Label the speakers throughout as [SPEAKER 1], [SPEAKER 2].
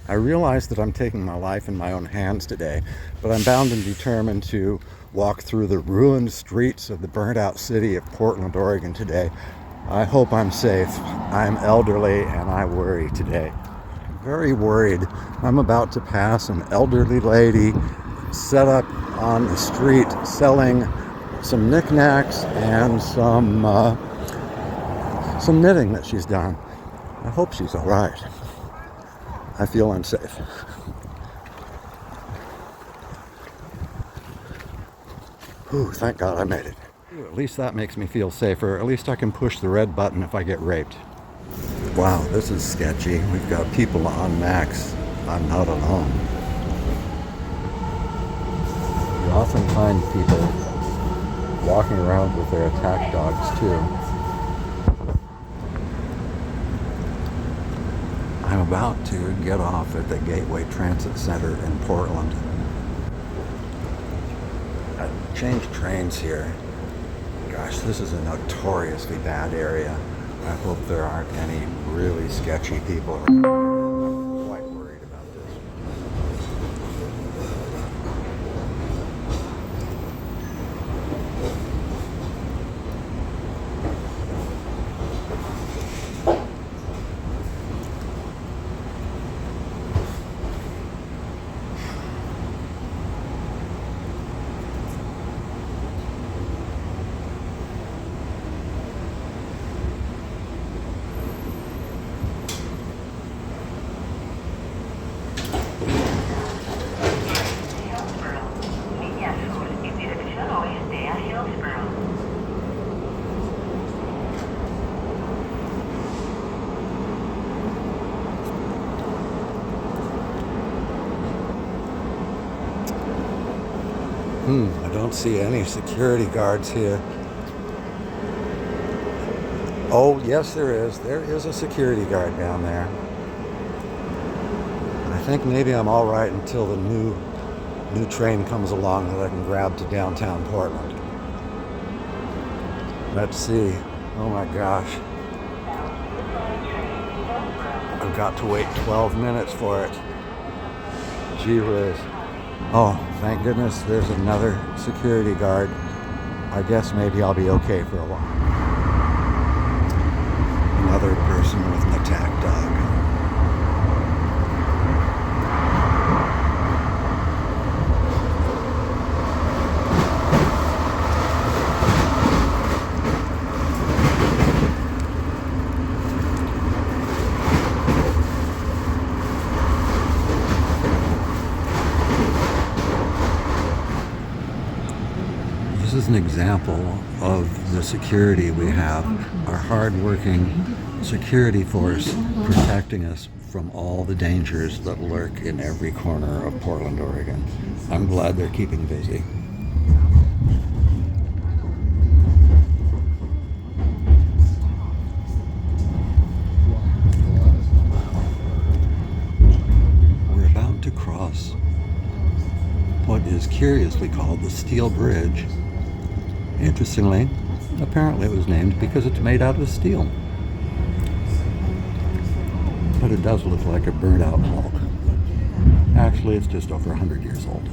[SPEAKER 1] I realize that I'm taking my life in my own hands today, but I'm bound and determined to walk through the ruined streets of the burnt out city of Portland, Oregon today. I hope I'm safe. I'm elderly and I worry today. Very worried. I'm about to pass an elderly lady set up on the street selling some knickknacks and some knitting that she's done. I hope she's all right. I feel unsafe. Whew, thank God I made it. At least that makes me feel safer. At least I can push the red button if I get raped. Wow, this is sketchy. We've got people on max. I'm not alone. You often find people walking around with their attack dogs too. I'm about to get off at the Gateway Transit Center in Portland. I changed trains here. Gosh, this is a notoriously bad area. I hope there aren't any really sketchy people around. I'm quite worried about this. I don't see any security guards here. Oh, yes, there is. There is a security guard down there. I think maybe I'm all right until the new train comes along that I can grab to downtown Portland. Let's see. Oh my gosh. I've got to wait 12 minutes for it. Gee whiz. Oh, thank goodness there's another security guard. I guess maybe I'll be okay for a while. Another person with an attack dog. This is an example of the security we have, our hard-working security force protecting us from all the dangers that lurk in every corner of Portland, Oregon. I'm glad they're keeping busy. We're about to cross what is curiously called the Steel Bridge. Interestingly, apparently it was named because it's made out of steel. But it does look like a burnt out hulk. Actually, it's just over 100 years old.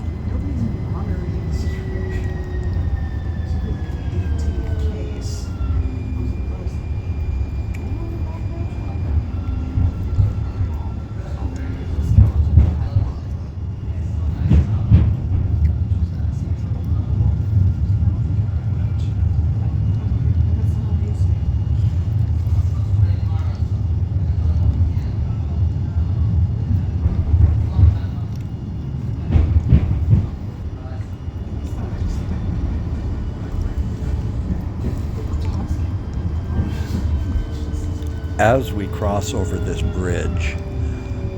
[SPEAKER 1] As we cross over this bridge,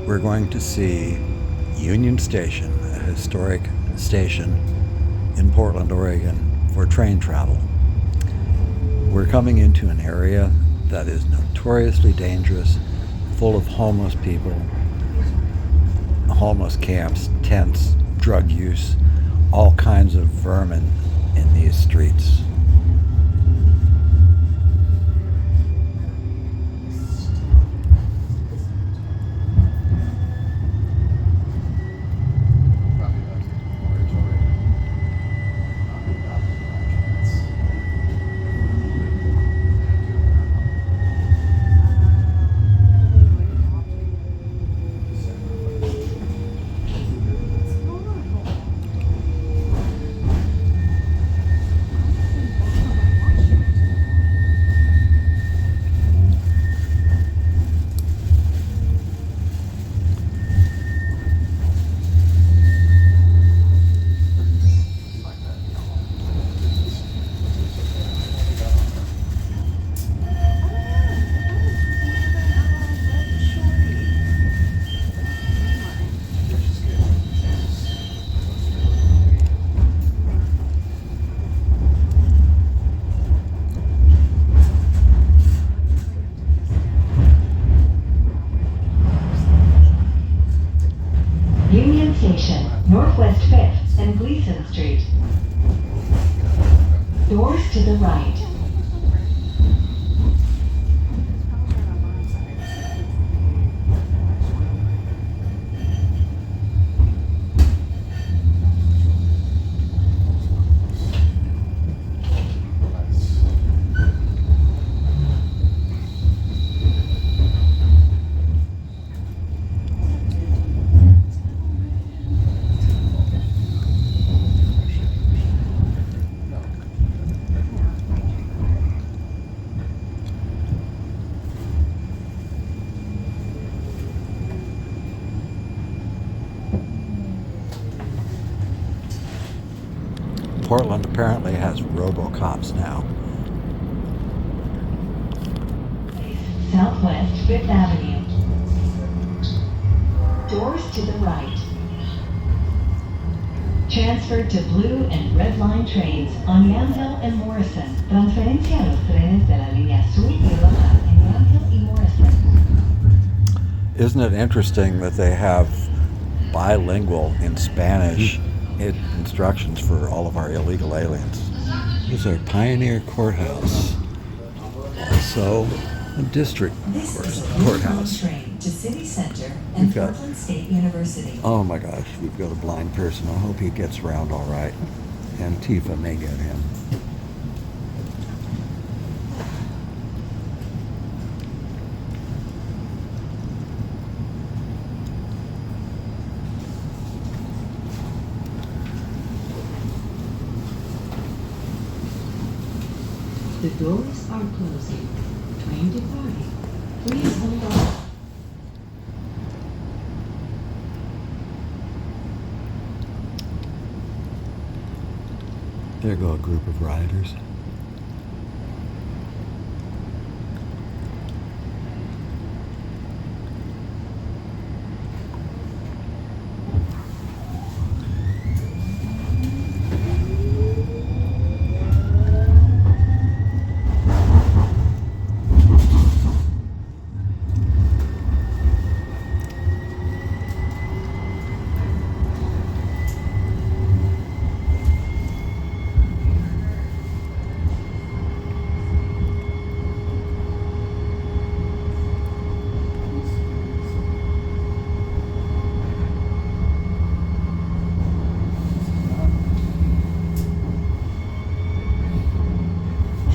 [SPEAKER 1] we're going to see Union Station, a historic station in Portland, Oregon, for train travel. We're coming into an area that is notoriously dangerous, full of homeless people, homeless camps, tents, drug use, all kinds of vermin in these streets.
[SPEAKER 2] Union Station, Northwest 5th and Gleason Street. Doors to the right.
[SPEAKER 1] Portland apparently has RoboCops now.
[SPEAKER 2] Southwest 5th Avenue. Doors to the right. Transferred to blue and red line trains on Yamhill and Morrison. Transferencia a los trenes de la línea azul y roja en Yamhill y Morrison.
[SPEAKER 1] Isn't it interesting that they have bilingual in Spanish instructions for all of our illegal aliens? Here's our Pioneer Courthouse. Also a district courthouse.
[SPEAKER 2] Train to City Center and Portland State University.
[SPEAKER 1] Oh my gosh, we've got a blind person. I hope he gets around all right. Antifa may get him.
[SPEAKER 2] The doors are closing. Train departing. Please hold on.
[SPEAKER 1] There go a group of rioters.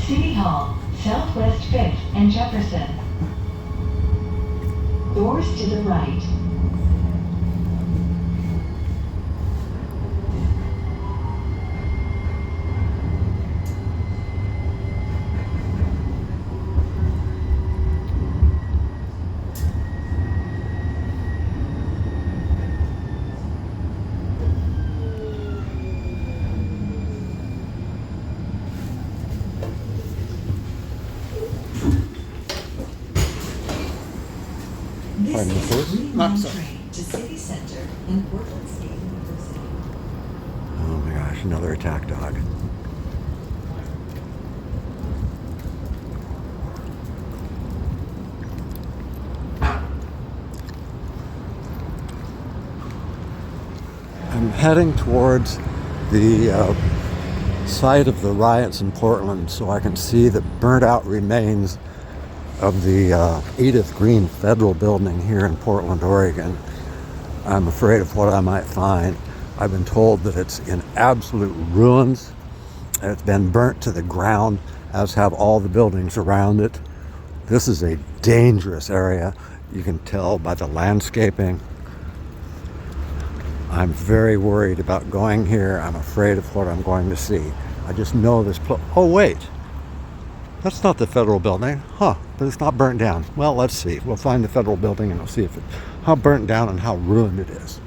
[SPEAKER 2] City Hall, Southwest 5th and Jefferson. Doors to the right.
[SPEAKER 1] Pardon me, please.
[SPEAKER 2] Train to City Center and Portland State University.
[SPEAKER 1] Oh my gosh, another attack dog. I'm heading towards the site of the riots in Portland so I can see the burnt out remains of the Edith Green Federal Building here in Portland, Oregon. I'm afraid of what I might find. I've been told that it's in absolute ruins. It's been burnt to the ground, as have all the buildings around it. This is a dangerous area. You can tell by the landscaping. I'm very worried about going here. I'm afraid of what I'm going to see. I just know this oh wait, that's not the federal building. But it's not burnt down. Well, let's see. We'll find the federal building and we'll see how burnt down and how ruined it is.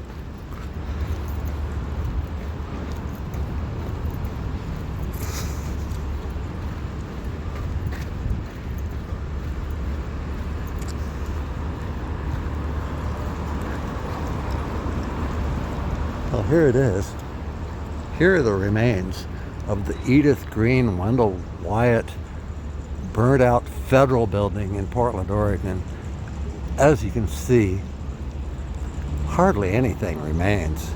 [SPEAKER 1] Well, here it is. Here are the remains of the Edith Green Wendell Wyatt burnt out federal building in Portland, Oregon. As you can see, hardly anything remains.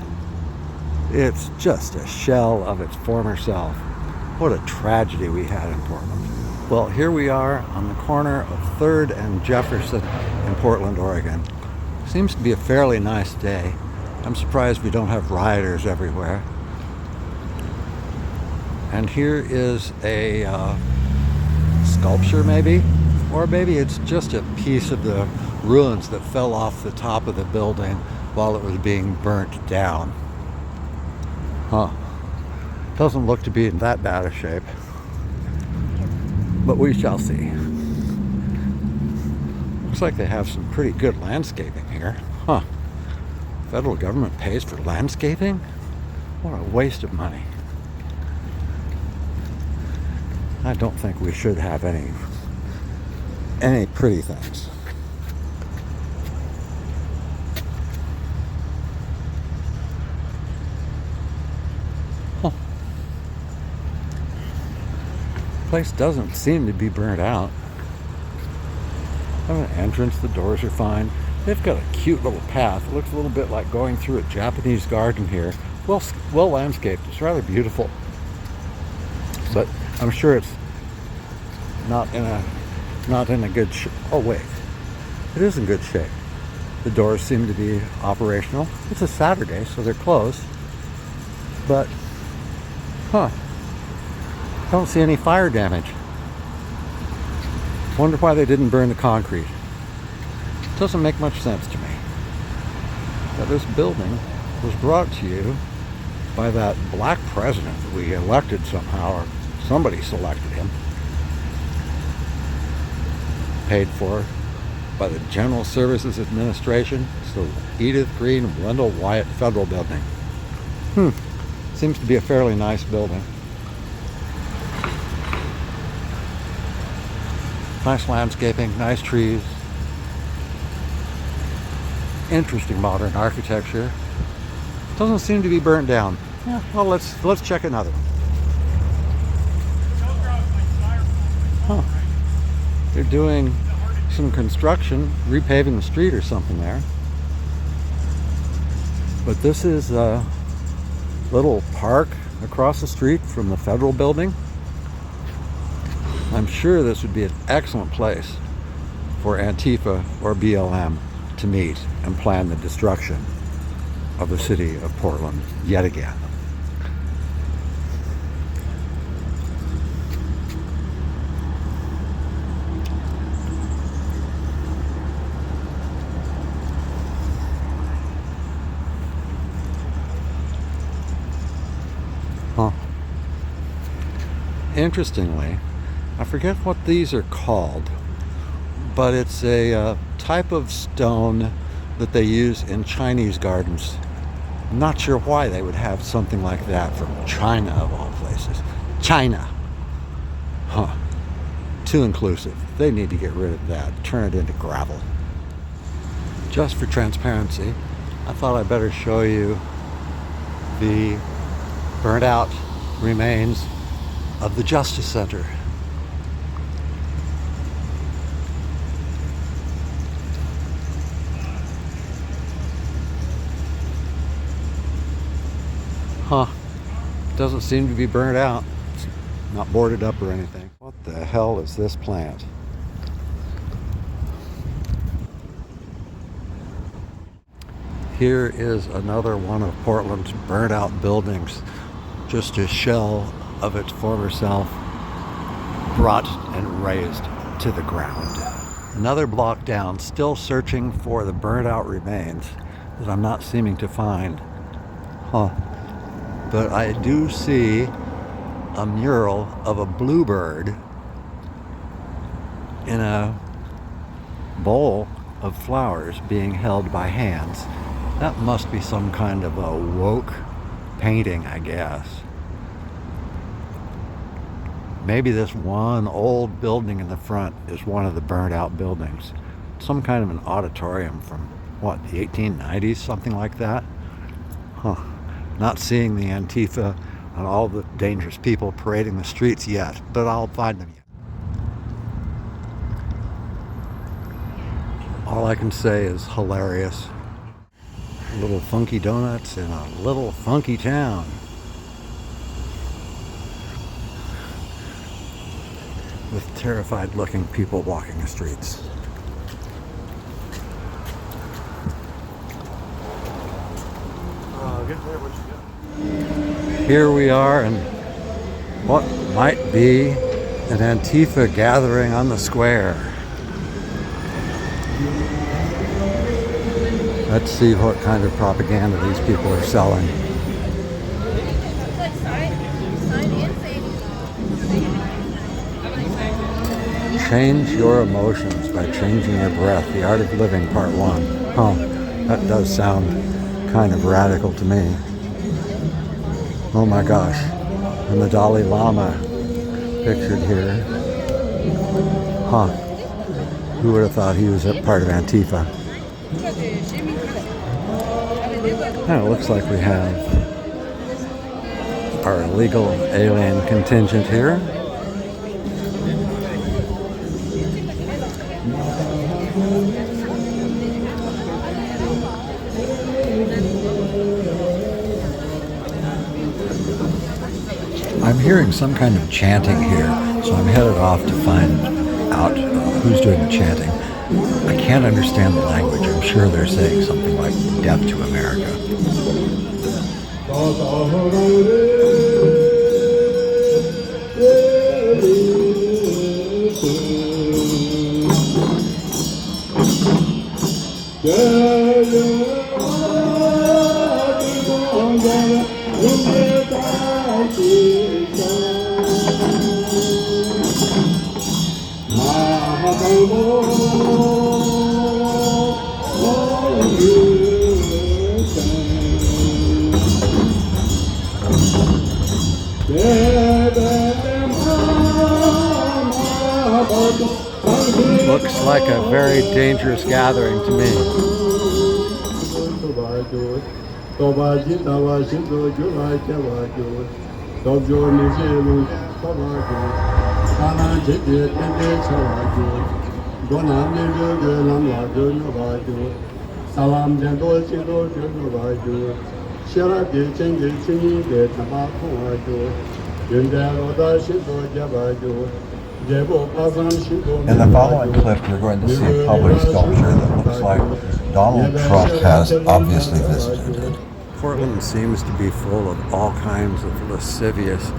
[SPEAKER 1] It's just a shell of its former self. What a tragedy we had in Portland. Well, here we are on the corner of 3rd and Jefferson in Portland, Oregon. Seems to be a fairly nice day. I'm surprised we don't have rioters everywhere. And here is a sculpture maybe, or maybe it's just a piece of the ruins that fell off the top of the building while it was being burnt down. Doesn't look to be in that bad a shape, but we shall see. Looks like they have some pretty good landscaping here. Federal government pays for landscaping? What a waste of money. I don't think we should have any pretty things. Place doesn't seem to be burnt out. Have an entrance, the doors are fine. They've got a cute little path. It looks a little bit like going through a Japanese garden here. Well landscaped. It's rather beautiful. But I'm sure it's not in a good shape. Oh wait, it is in good shape. The doors seem to be operational. It's a Saturday, so they're closed. But don't see any fire damage. Wonder why they didn't burn the concrete. Doesn't make much sense to me. But this building was brought to you by that black president that we elected somehow, or somebody selected him. Paid for by the General Services Administration. It's the Edith Green Wendell Wyatt Federal Building. Seems to be a fairly nice building. Nice landscaping, nice trees. Interesting modern architecture. Doesn't seem to be burnt down. Yeah, well, let's check another one. They're doing some construction, repaving the street or something there. But this is a little park across the street from the federal building. I'm sure this would be an excellent place for Antifa or BLM to meet and plan the destruction of the city of Portland yet again. Interestingly, I forget what these are called, but it's a type of stone that they use in Chinese gardens. I'm not sure why they would have something like that from China, of all places. China. Too inclusive. They need to get rid of that. Turn it into gravel. Just for transparency, I thought I'd better show you the burnt out remains of the Justice Center. Doesn't seem to be burnt out. It's not boarded up or anything. What the hell is this plant? Here is another one of Portland's burnt out buildings. Just a shell of its former self, brought and razed to the ground. Another block down, still searching for the burnt out remains that I'm not seeming to find. But I do see a mural of a bluebird in a bowl of flowers being held by hands. That must be some kind of a woke painting, I guess. Maybe this one old building in the front is one of the burnt out buildings. Some kind of an auditorium from, what, the 1890s, something like that? Not seeing the Antifa and all the dangerous people parading the streets yet, but I'll find them yet. All I can say is hilarious. Little funky donuts in a little funky town. With terrified looking people walking the streets. Here we are in what might be an Antifa gathering on the square. Let's see what kind of propaganda these people are selling. Change your emotions by changing your breath. The Art of Living, Part 1. Huh, that does sound kind of radical to me. Oh my gosh. And the Dalai Lama pictured here. Huh. Who would have thought he was a part of Antifa? Now it looks like we have our illegal alien contingent here. I'm hearing some kind of chanting here, so I'm headed off to find out who's doing the chanting. I can't understand the language. I'm sure they're saying something like "Death to America." Looks like a very dangerous gathering to me. In the following clip, you're going to see a public sculpture that looks like Donald Trump has obviously visited it. Portland seems to be full of all kinds of lascivious,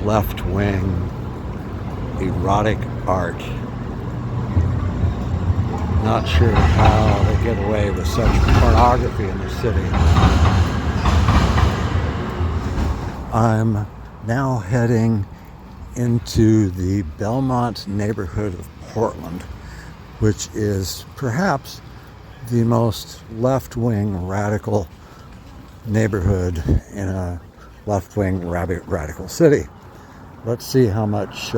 [SPEAKER 1] left-wing, erotic art. Not sure how they get away with such pornography in the city. I'm now heading into the Belmont neighborhood of Portland, which is perhaps the most left-wing radical neighborhood in a left-wing radical city. Let's see how much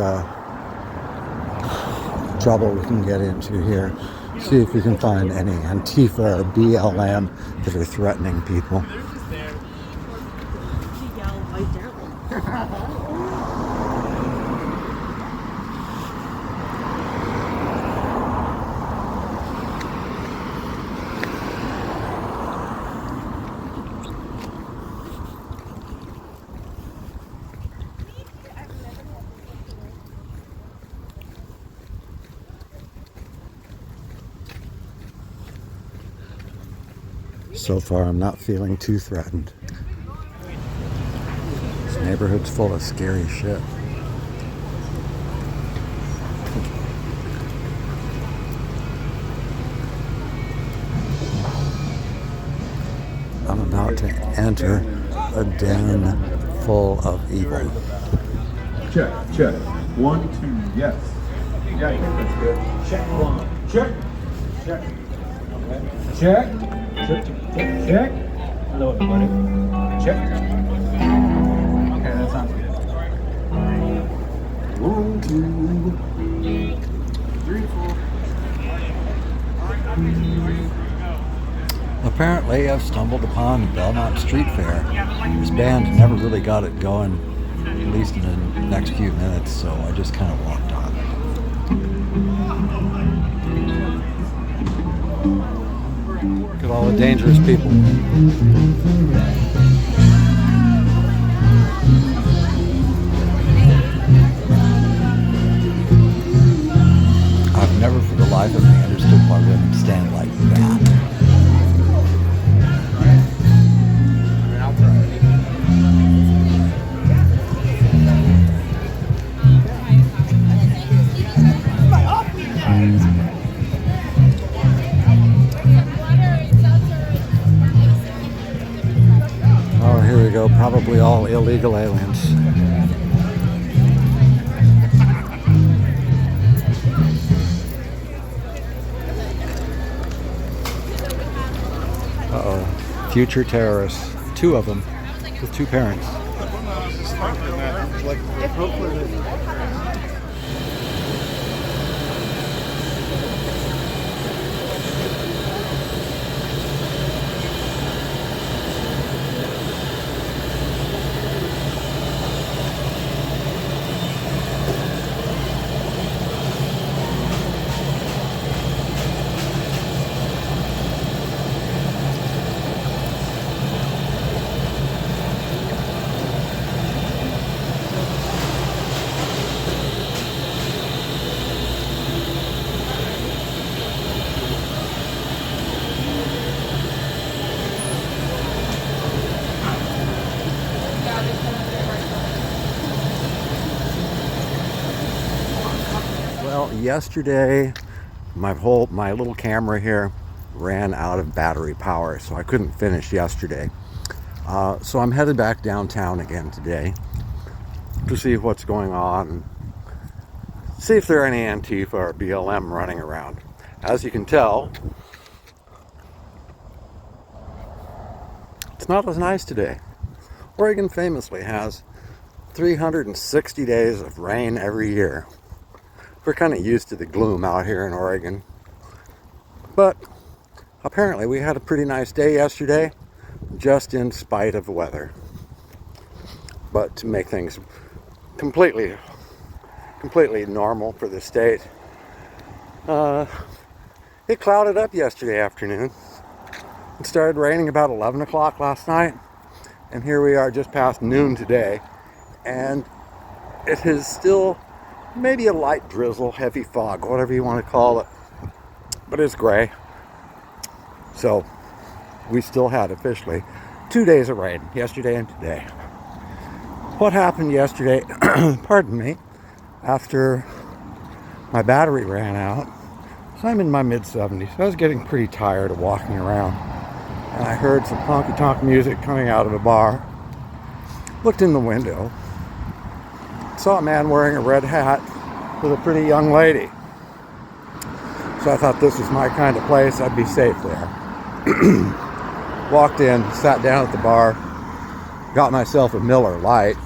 [SPEAKER 1] trouble we can get into here. See if we can find any Antifa or BLM that are threatening people. So far, I'm not feeling too threatened. This neighborhood's full of scary shit. I'm about to enter a den full of evil.
[SPEAKER 3] Check, check. 1, 2, yes. Yeah, I think that's good. Check 1. Check. Check. Okay. Check. Check. Check. Check. Hello, everybody. Check. Okay, that sounds good. 1, 2, 3, 4.
[SPEAKER 1] Apparently, I've stumbled upon Belmont Street Fair. This band never really got it going, at least in the next few minutes, so I just kind of walked on. at all the dangerous people. I've never for the life of me understood why women stand like that. Oh, here we go. Probably all illegal aliens. Uh-oh. Future terrorists. 2 of them. With 2 parents. Well, yesterday my little camera here ran out of battery power, so I couldn't finish yesterday. So I'm headed back downtown again today to see what's going on and see if there are any Antifa or BLM running around. As you can tell, it's not as nice today. Oregon famously has 360 days of rain every year. We're kind of used to the gloom out here in Oregon. But apparently we had a pretty nice day yesterday, just in spite of the weather. But to make things completely normal for the state, it clouded up yesterday afternoon. It started raining about 11 o'clock last night, and here we are just past noon today, and it is still maybe a light drizzle, heavy fog, whatever you want to call it, but it's gray. So we still had officially 2 days of rain, yesterday and today. What happened yesterday, pardon me, after my battery ran out, so I'm in my mid-70s, I was getting pretty tired of walking around, and I heard some honky-tonk music coming out of a bar. Looked in the window, saw a man wearing a red hat with a pretty young lady. So I thought this was my kind of place, I'd be safe there. Walked in, sat down at the bar, got myself a Miller Lite.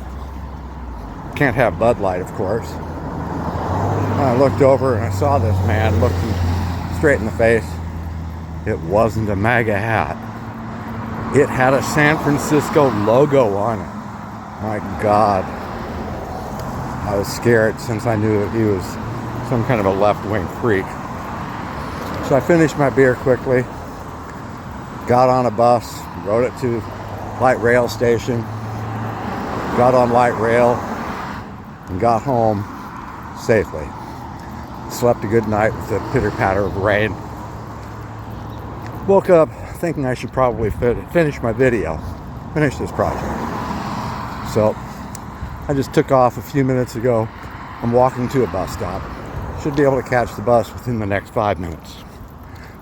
[SPEAKER 1] Can't have Bud Light, of course. And I looked over and I saw this man looking straight in the face. It wasn't a MAGA hat. It had a San Francisco logo on it. My God. I was scared since I knew that he was some kind of a left-wing freak. So I finished my beer quickly, got on a bus, rode it to light rail station, got on light rail, and got home safely. Slept a good night with the pitter-patter of rain. Woke up thinking I should probably finish my video, finish this project. So I just took off a few minutes ago. I'm walking to a bus stop. Should be able to catch the bus within the next 5 minutes.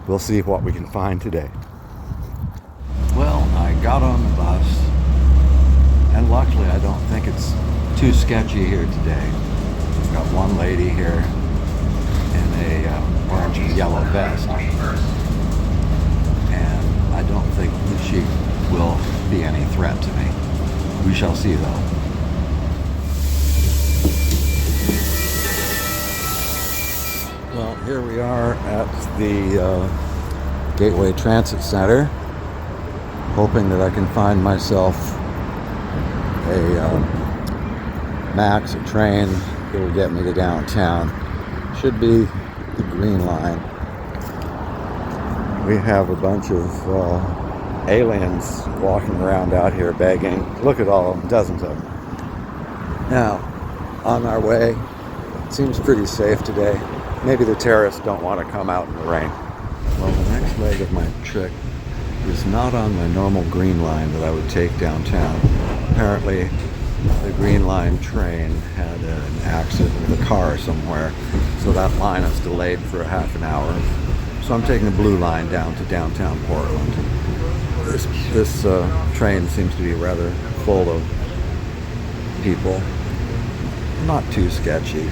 [SPEAKER 1] We'll see what we can find today. Well, I got on the bus, and luckily I don't think it's too sketchy here today. We've got one lady here in a orange and yellow vest, and I don't think that she will be any threat to me. We shall see though. Well, here we are at the Gateway Transit Center, hoping that I can find myself a Max, a train that'll get me to downtown. Should be the Green Line. We have a bunch of aliens walking around out here begging. Look at all of them, dozens of them. Now, on our way, it seems pretty safe today. Maybe the terrorists don't want to come out in the rain. Well, the next leg of my trip is not on my normal green line that I would take downtown. Apparently, the green line train had an accident with a car somewhere, so that line is delayed for a half an hour. So I'm taking the blue line down to downtown Portland. This train seems to be rather full of people. Not too sketchy,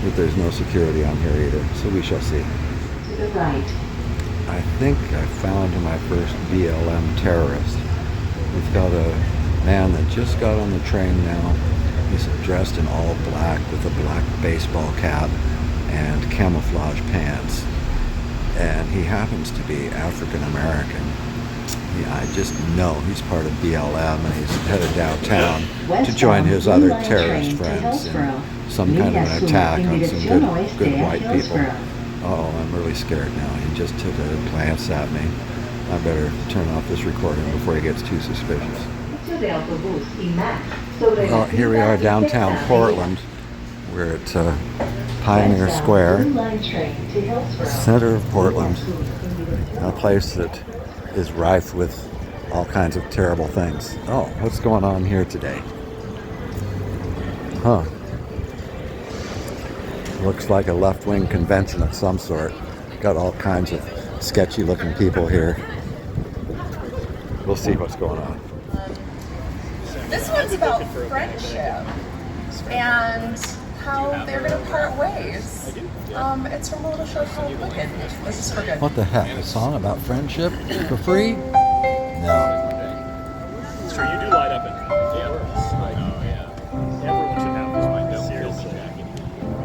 [SPEAKER 1] but there's no security on here either, so we shall see.
[SPEAKER 2] To the right.
[SPEAKER 1] I think I found my first BLM terrorist. We've got a man that just got on the train now. He's dressed in all black with a black baseball cap and camouflage pants. And he happens to be African American. I just know he's part of BLM and he's headed downtown to join his other terrorist friends in some kind of an attack on some good white people. Oh, I'm really scared now. He just took a glance at me. I better turn off this recording before he gets too suspicious. Well, here we are downtown Portland. We're at Pioneer Square, center of Portland, a place that is rife with all kinds of terrible things. Oh, what's going on here today? Huh. Looks like a left-wing convention of some sort. Got all kinds of sketchy-looking people here. We'll see what's going on.
[SPEAKER 4] This one's about friendship and how they're going to part ways. It's from a little show called Wicked. This is for good.
[SPEAKER 1] What the heck? A song about friendship for free? No.
[SPEAKER 5] It's true, you do light up at fireworks. Oh, yeah. Everyone should have this. Seriously.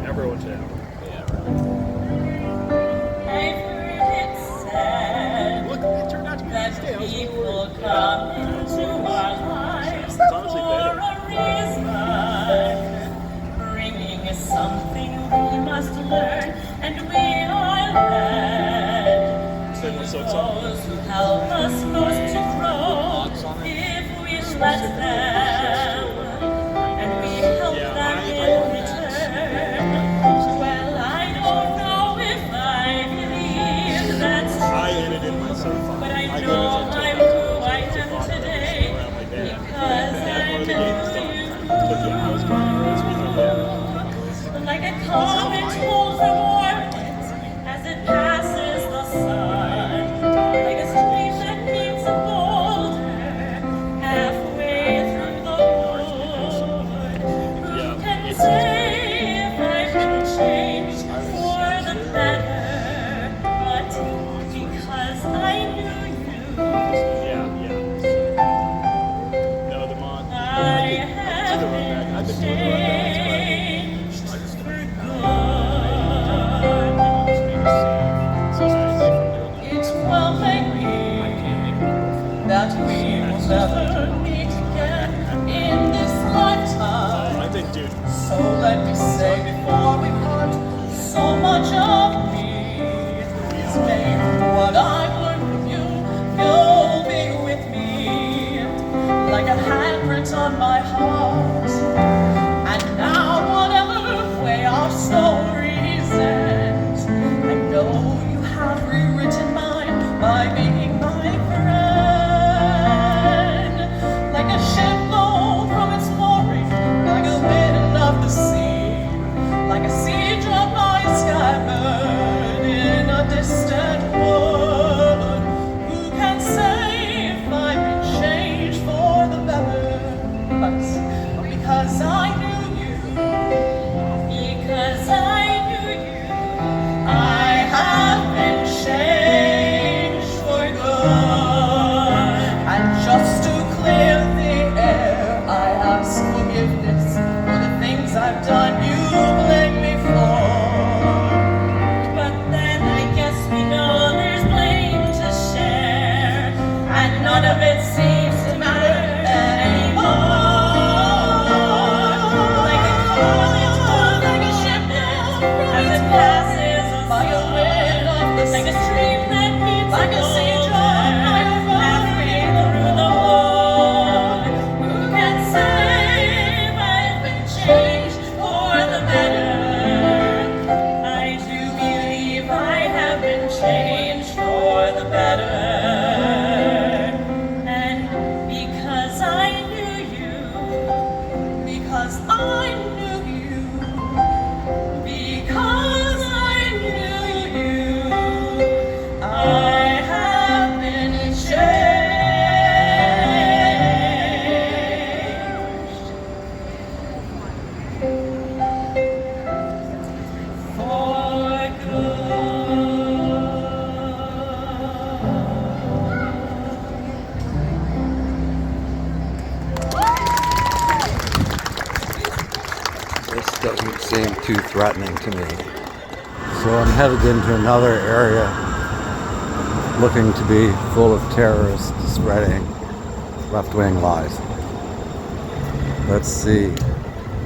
[SPEAKER 5] Everyone should have it.
[SPEAKER 6] I've heard it said
[SPEAKER 5] Look, it turned out to be
[SPEAKER 6] that
[SPEAKER 5] nice day.
[SPEAKER 6] people come into our lives
[SPEAKER 5] It's honestly
[SPEAKER 6] for
[SPEAKER 5] better.
[SPEAKER 6] a reason, bringing us something we must learn, and we are led to
[SPEAKER 5] Sing the song.
[SPEAKER 6] those who help us most to grow if we let them, and we help them in return. Well, I don't know if I believe that's
[SPEAKER 5] I edited myself.
[SPEAKER 6] but I know I'm who I am today because I know you. Like a comet pulls from orbit as it passes the sun, like a stream that meets a boulder halfway through the wood. Who can say if I've been changed for the better? But because I knew you,
[SPEAKER 5] No, the mod.
[SPEAKER 6] I have been changed for good. It will make me that we will never meet again in this lifetime.
[SPEAKER 5] I think, dude.
[SPEAKER 6] So let me say before we part, so much of me is made from what I've learned from you. You'll be with me like a handprint on my heart. And now whatever way our stories end, I know you have rewritten mine by being my friend. Like a ship blown from its mooring, like a wind of the sea, like a sea dropped by a skybird in a distant wood. Who can say if I've been changed for the better? But because I knew you, because I knew you, I have been changed for good. And just to clear the air, I ask forgiveness for the things I've done you blame me for. But then I guess we know there's blame to share, and none of it seems to matter anymore. Like a comet pulled like a ship as it passes by a wind of the sea. Like a stream that meets
[SPEAKER 1] seem too threatening to me. So I'm headed into another area looking to be full of terrorists spreading left-wing lies. Let's see.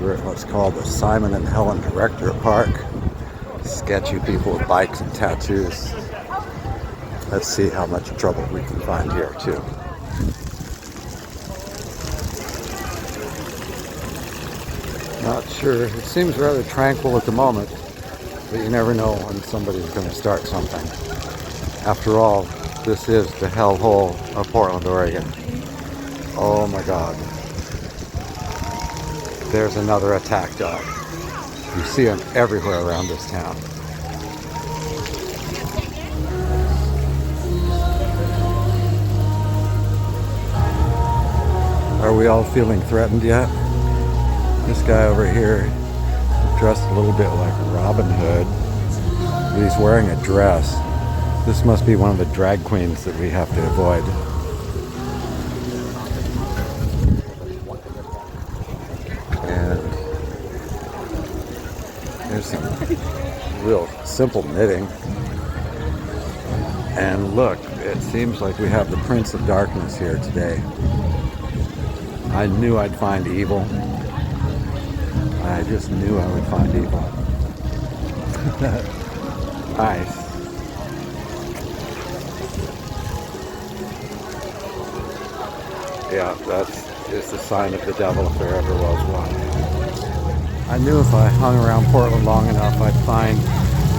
[SPEAKER 1] We're at what's called the Simon and Helen Directorate Park. Sketchy people with bikes and tattoos. Let's see how much trouble we can find here too. Not sure. It seems rather tranquil at the moment, but you never know when somebody's going to start something. After all, this is the hellhole of Portland, Oregon. Oh my God. There's another attack dog. You see them everywhere around this town. Are we all feeling threatened yet? This guy over here, dressed a little bit like Robin Hood, but he's wearing a dress. This must be one of the drag queens that we have to avoid. And there's some real simple knitting. And look, it seems like we have the Prince of Darkness here today. I knew I'd find evil. I just knew I would find evil. Nice. Yeah, that's just a sign of the devil if there ever was one. I knew if I hung around Portland long enough I'd find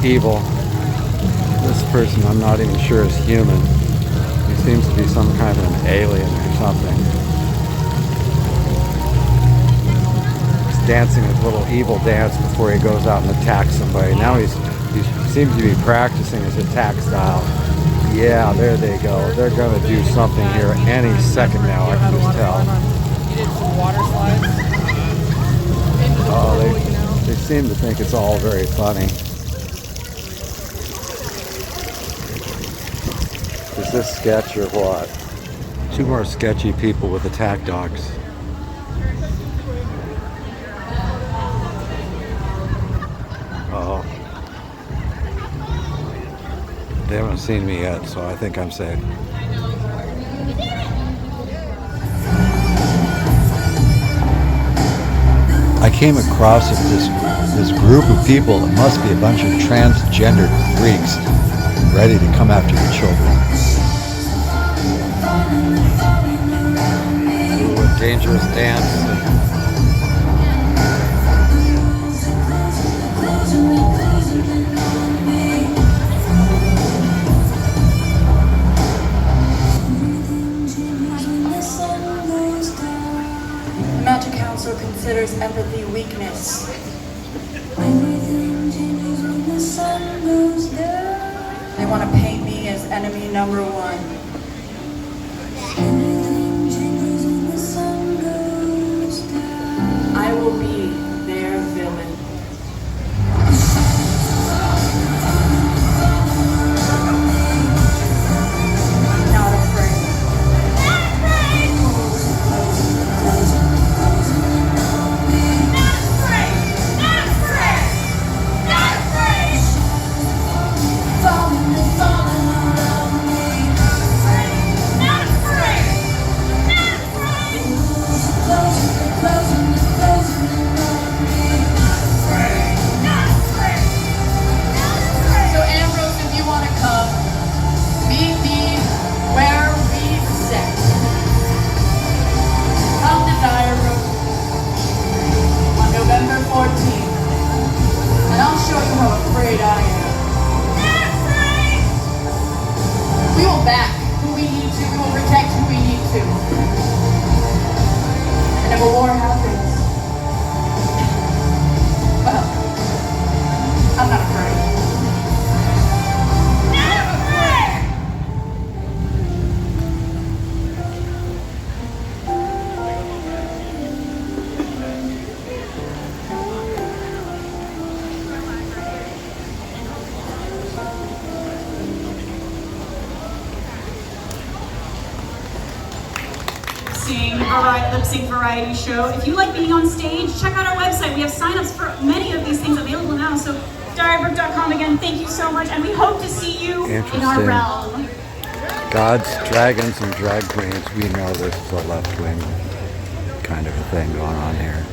[SPEAKER 1] evil. This person I'm not even sure is human. He seems to be some kind of an alien or something. Dancing his little evil dance before he goes out and attacks somebody. Now he seems to be practicing his attack style. Yeah, there they go. They're going to do something here any second now, I can just tell.
[SPEAKER 6] You did some water slides.
[SPEAKER 1] Oh, they seem to think it's all very funny. Is this sketch or what? Two more sketchy people with attack dogs. Oh. They haven't seen me yet, so I think I'm safe. I came across this group of people that must be a bunch of transgender freaks ready to come after your children. Ooh, a dangerous dance.
[SPEAKER 7] The Mountain Council considers empathy weakness. They want to paint me as enemy number one. I will be their villain. Not afraid. So Ambrose, if you want to come, meet me where we sit. Come to Dire Room on November 14th, and I'll show you how afraid I am. We will back who we need to, we will protect who we need to. And if a war happens, well, I'm not afraid. lip sync variety show. If you like being on stage, check out our website. We have signups for many of these things available now. So diarybrook.com again, thank you so much, and we hope to see you in our realm.
[SPEAKER 1] Gods, dragons, and drag queens. We know this is a left-wing kind of a thing going on here.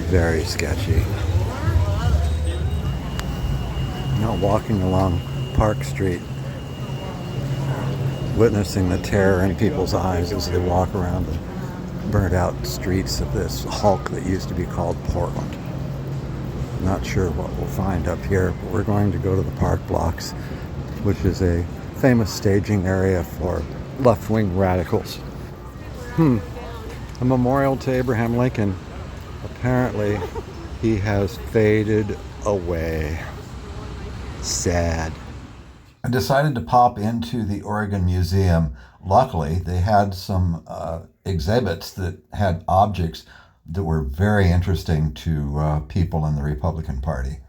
[SPEAKER 1] Very sketchy. Now walking along Park Street, witnessing the terror in people's eyes as they walk around the burnt out streets of this hulk that used to be called Portland. Not sure what we'll find up here, but we're going to go to the Park Blocks, which is a famous staging area for left-wing radicals. A memorial to Abraham Lincoln. Apparently, he has faded away. Sad. I decided to pop into the Oregon Museum. Luckily, they had some exhibits that had objects that were very interesting to people in the Republican Party.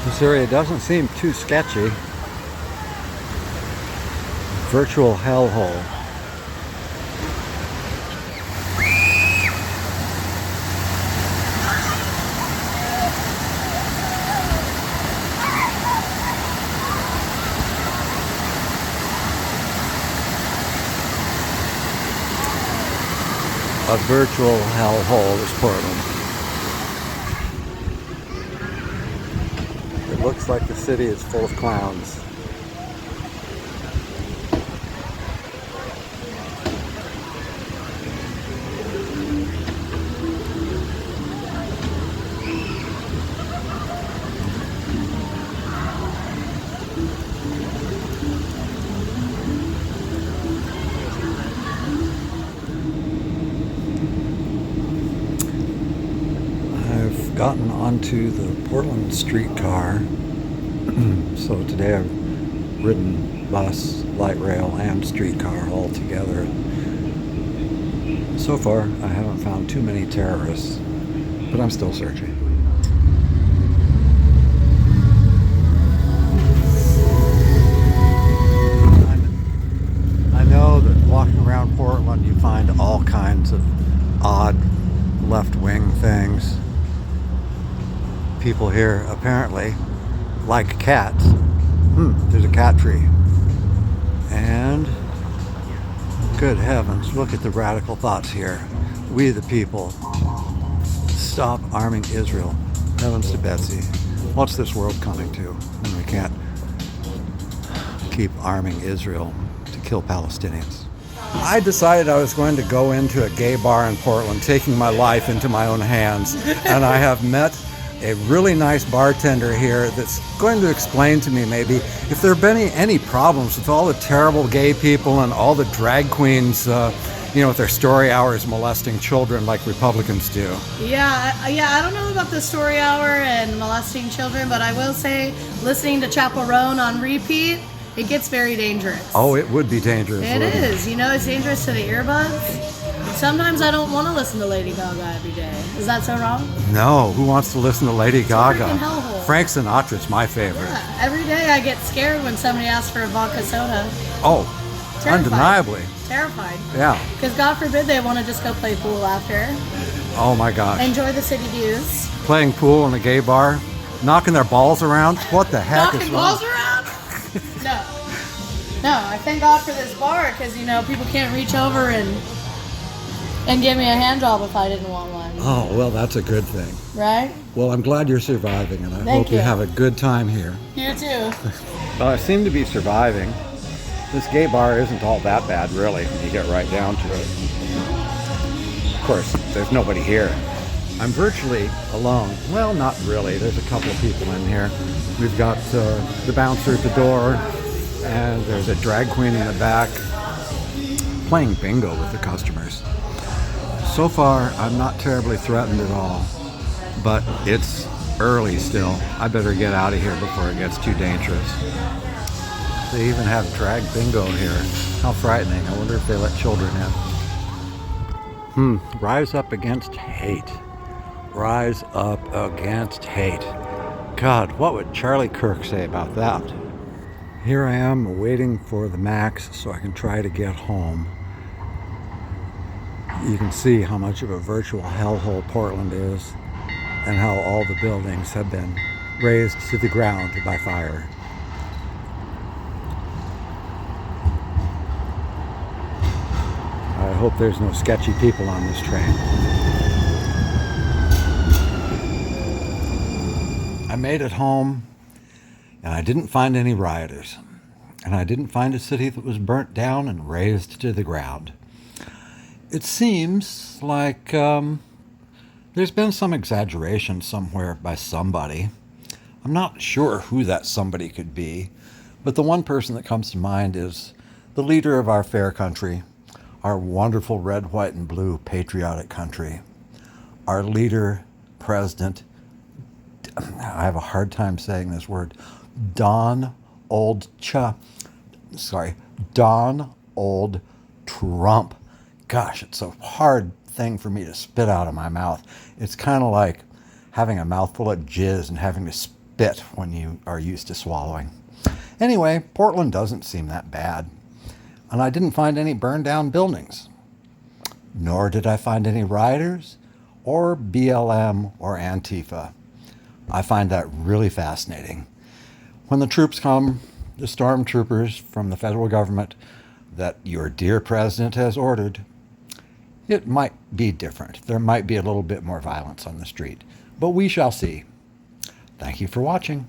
[SPEAKER 1] This area doesn't seem too sketchy. Virtual hellhole. A virtual hellhole is Portland. It looks like the city is full of clowns. Gotten onto the Portland streetcar. So today I've ridden bus, light rail, and streetcar all together. So far I haven't found too many terrorists, but I'm still searching. I know that walking around Portland you find all kinds of odd left-wing things. People here apparently like cats. There's a cat tree. And good heavens, look at the radical thoughts here. We the people, stop arming Israel. Heavens to Betsy. What's this world coming to when we can't keep arming Israel to kill Palestinians? I decided I was going to go into a gay bar in Portland, taking my life into my own hands, and I have met a really nice bartender here that's going to explain to me maybe if there have been any problems with all the terrible gay people and all the drag queens, with their story hours molesting children like Republicans do.
[SPEAKER 7] Yeah, I don't know about the story hour and molesting children, but I will say listening to Chaperone on repeat, it gets very dangerous.
[SPEAKER 1] Oh, it would be dangerous.
[SPEAKER 7] It is. It's dangerous to the earbuds. Sometimes I don't want to listen to Lady Gaga every day. Is that so wrong?
[SPEAKER 1] No, who wants to listen to Lady Gaga?
[SPEAKER 7] Freaking hellhole.
[SPEAKER 1] Frank Sinatra's my favorite.
[SPEAKER 7] Yeah, every day I get scared when somebody asks for a vodka soda.
[SPEAKER 1] Oh,
[SPEAKER 7] Terrified.
[SPEAKER 1] undeniably.
[SPEAKER 7] Terrified.
[SPEAKER 1] Yeah.
[SPEAKER 7] Because God forbid they want to just go play pool after.
[SPEAKER 1] Oh my gosh.
[SPEAKER 7] Enjoy the city views.
[SPEAKER 1] Playing pool in a gay bar, knocking their balls around. What the heck is
[SPEAKER 7] Knocking
[SPEAKER 1] wrong?
[SPEAKER 7] balls around? No, I thank God for this bar because people can't reach over and give me a hand job if I didn't want one.
[SPEAKER 1] Oh, well, that's a good thing.
[SPEAKER 7] Right?
[SPEAKER 1] Well, I'm glad you're surviving, and I
[SPEAKER 7] Thank
[SPEAKER 1] hope you
[SPEAKER 7] you.
[SPEAKER 1] have a good time here.
[SPEAKER 7] You too.
[SPEAKER 1] Well, I seem to be surviving. This gay bar isn't all that bad, really, when you get right down to it. Of course, there's nobody here. I'm virtually alone. Well, not really. There's a couple of people in here. We've got the bouncer at the door, and there's a drag queen in the back playing bingo with the customers. So far, I'm not terribly threatened at all, but it's early still. I better get out of here before it gets too dangerous. They even have drag bingo here. How frightening. I wonder if they let children in. Rise up against hate. Rise up against hate. God, what would Charlie Kirk say about that? Here I am waiting for the max so I can try to get home. You can see how much of a virtual hellhole Portland is and how all the buildings have been razed to the ground by fire. I hope there's no sketchy people on this train. I made it home, and I didn't find any rioters. And I didn't find a city that was burnt down and razed to the ground. It seems like there's been some exaggeration somewhere by somebody. I'm not sure who that somebody could be, but the one person that comes to mind is the leader of our fair country, our wonderful red, white, and blue patriotic country. Our leader, President, I have a hard time saying this word, Donald Trump. Gosh, it's a hard thing for me to spit out of my mouth. It's kind of like having a mouthful of jizz and having to spit when you are used to swallowing. Anyway, Portland doesn't seem that bad. And I didn't find any burned down buildings. Nor did I find any rioters or BLM or Antifa. I find that really fascinating. When the troops come, the stormtroopers from the federal government that your dear president has ordered, it might be different. There might be a little bit more violence on the street, but we shall see. Thank you for watching.